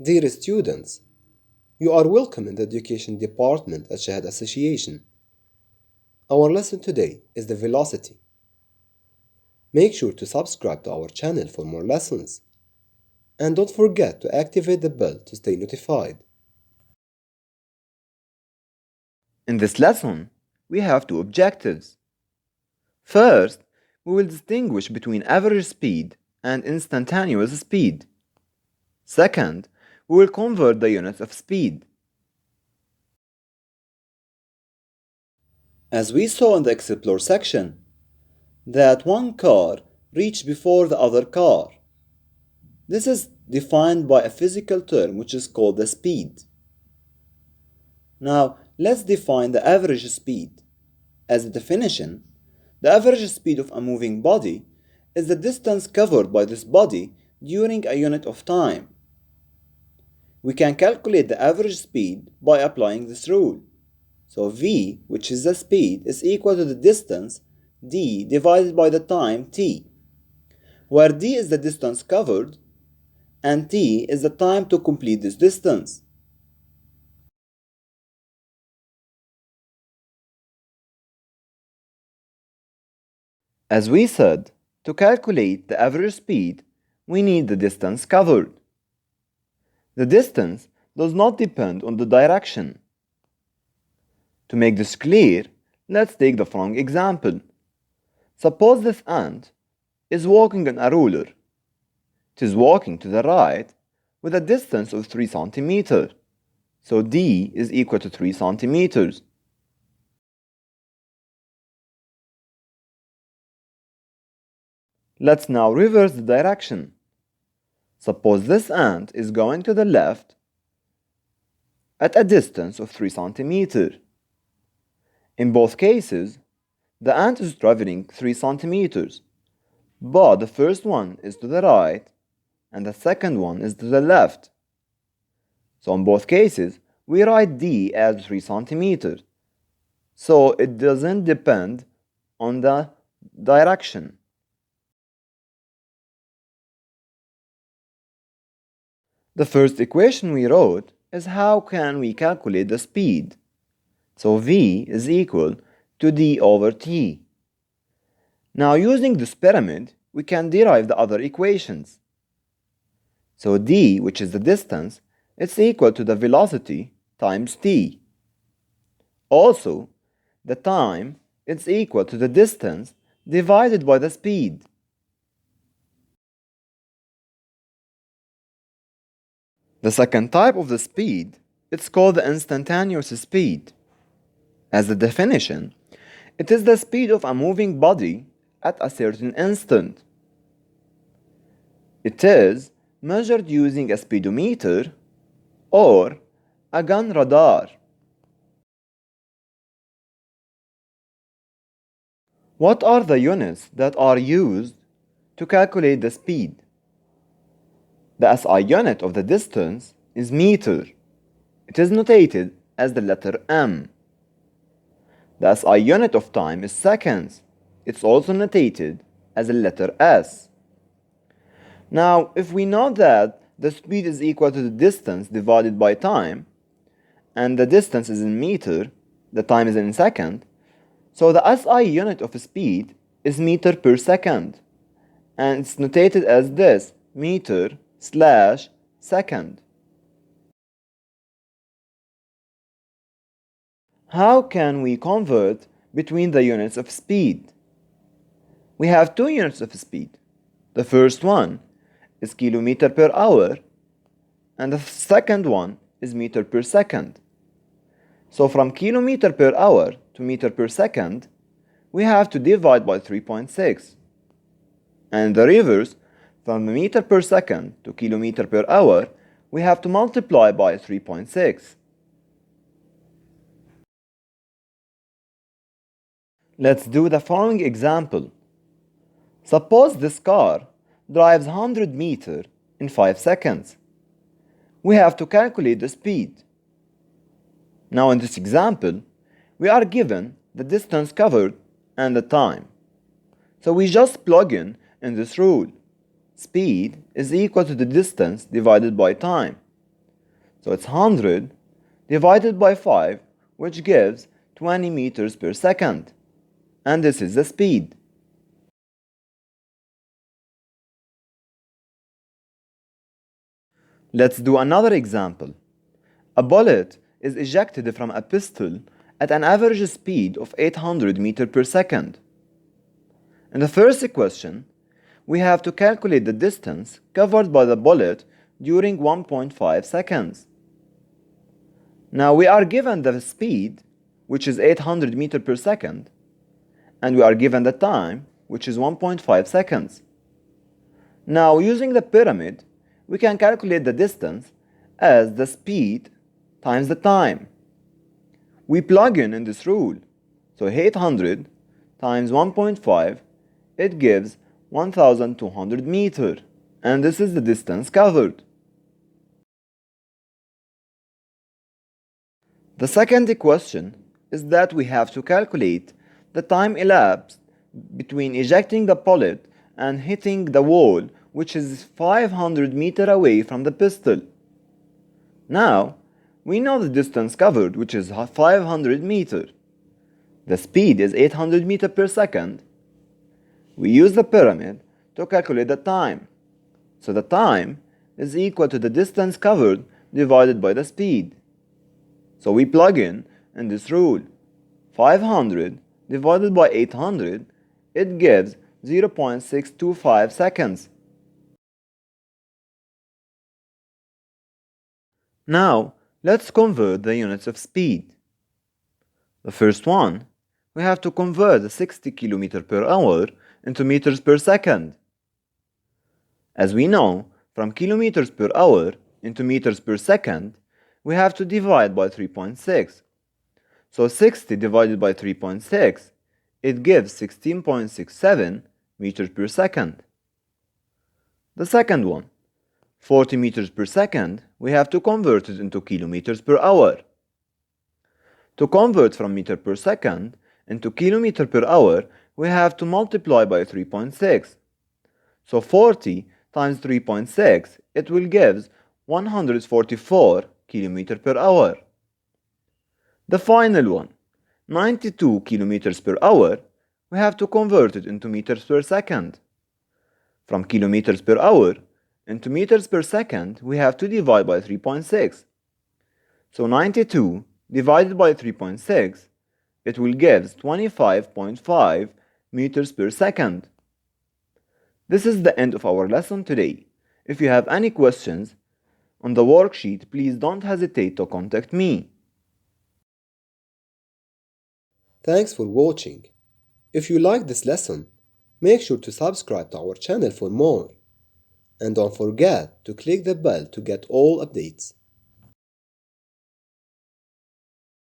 Dear students, you are welcome in the Education Department at SHAHD Association. Our lesson today is the velocity. Make sure to subscribe to our channel for more lessons. And don't forget to activate the bell to stay notified. In this lesson, we have two objectives. First, we will distinguish between average speed and instantaneous speed. Second, we will convert the units of speed. As we saw in the Explore section, that one car reached before the other car. This is defined by a physical term which is called the speed. Now, let's define the average speed. As a definition, the average speed of a moving body is the distance covered by this body during a unit of time. We can calculate the average speed by applying this rule. So v, which is the speed, is equal to the distance d divided by the time t, where d is the distance covered and t is the time to complete this distance. As we said, to calculate the average speed, we need the distance covered. The distance does not depend on the direction. To make this clear, let's take the following example. Suppose this ant is walking on a ruler. It is walking to the right with a distance of 3 cm. So d is equal to 3 cm. Let's now reverse the direction. Suppose this ant is going to the left at a distance of 3 cm. In both cases, the ant is traveling 3 cm, but the first one is to the right and the second one is to the left. So in both cases, we write d as 3 cm. So it doesn't depend on the direction. The first equation we wrote is how can we calculate the speed. So v is equal to d over t. Now using this pyramid, we can derive the other equations. So d, which is the distance, is equal to the velocity times t. Also, the time is equal to the distance divided by the speed. The second type of the speed is called the instantaneous speed. As a definition, it is the speed of a moving body at a certain instant. It is measured using a speedometer or a gun radar. What are the units that are used to calculate the speed? The SI unit of the distance is meter. It is notated as the letter m. The SI unit of time is seconds. It's also notated as the letter s. Now, if we know that the speed is equal to the distance divided by time, and the distance is in meter, the time is in second, so the SI unit of speed is meter per second, and it's notated as this, meter/second. How can we convert between the units of speed? We have two units of speed. The first one is kilometer per hour, and the second one is meter per second. So from kilometer per hour to meter per second, we have to divide by 3.6. And the reverse, from meter per second to kilometer per hour, we have to multiply by 3.6. Let's do the following example. Suppose this car drives 100 meters in 5 seconds. We have to calculate the speed. Now in this example, we are given the distance covered and the time. So we just plug in this rule. Speed is equal to the distance divided by time. So it's 100 divided by 5, which gives 20 meters per second. And this is the speed. Let's do another example. A bullet is ejected from a pistol at an average speed of 800 meters per second. In the first question, we have to calculate the distance covered by the bullet during 1.5 seconds. Now we are given the speed, which is 800 meters per second, and we are given the time, which is 1.5 seconds. Now, using the pyramid, we can calculate the distance as the speed times the time. We plug in this rule. So 800 times 1.5, it gives 1200 meters, and this is the distance covered. The second question is that we have to calculate the time elapsed between ejecting the bullet and hitting the wall, which is 500 meters away from the pistol. Now, we know the distance covered, which is 500 meters. The speed is 800 meters per second. We use the pyramid to calculate the time. So the time is equal to the distance covered divided by the speed. So we plug in this rule. 500 divided by 800, it gives 0.625 seconds. Now, let's convert the units of speed. The first one, we have to convert the 60 km per hour into meters per second. As we know, from kilometers per hour into meters per second, we have to divide by 3.6. So 60 divided by 3.6, it gives 16.67 meters per second. The second one, 40 meters per second, we have to convert it into kilometers per hour. To convert from meter per second into kilometer per hour, we have to multiply by 3.6. So 40 times 3.6, it will give 144 kilometers per hour. The final one, 92 kilometers per hour, we have to convert it into meters per second. From kilometers per hour into meters per second, we have to divide by 3.6. So 92 divided by 3.6, it will give 25.5 meters per second. This is the end of our lesson today. If you have any questions on the worksheet, please don't hesitate to contact me. Thanks for watching. If you like this lesson, make sure to subscribe to our channel for more. And don't forget to click the bell to get all updates.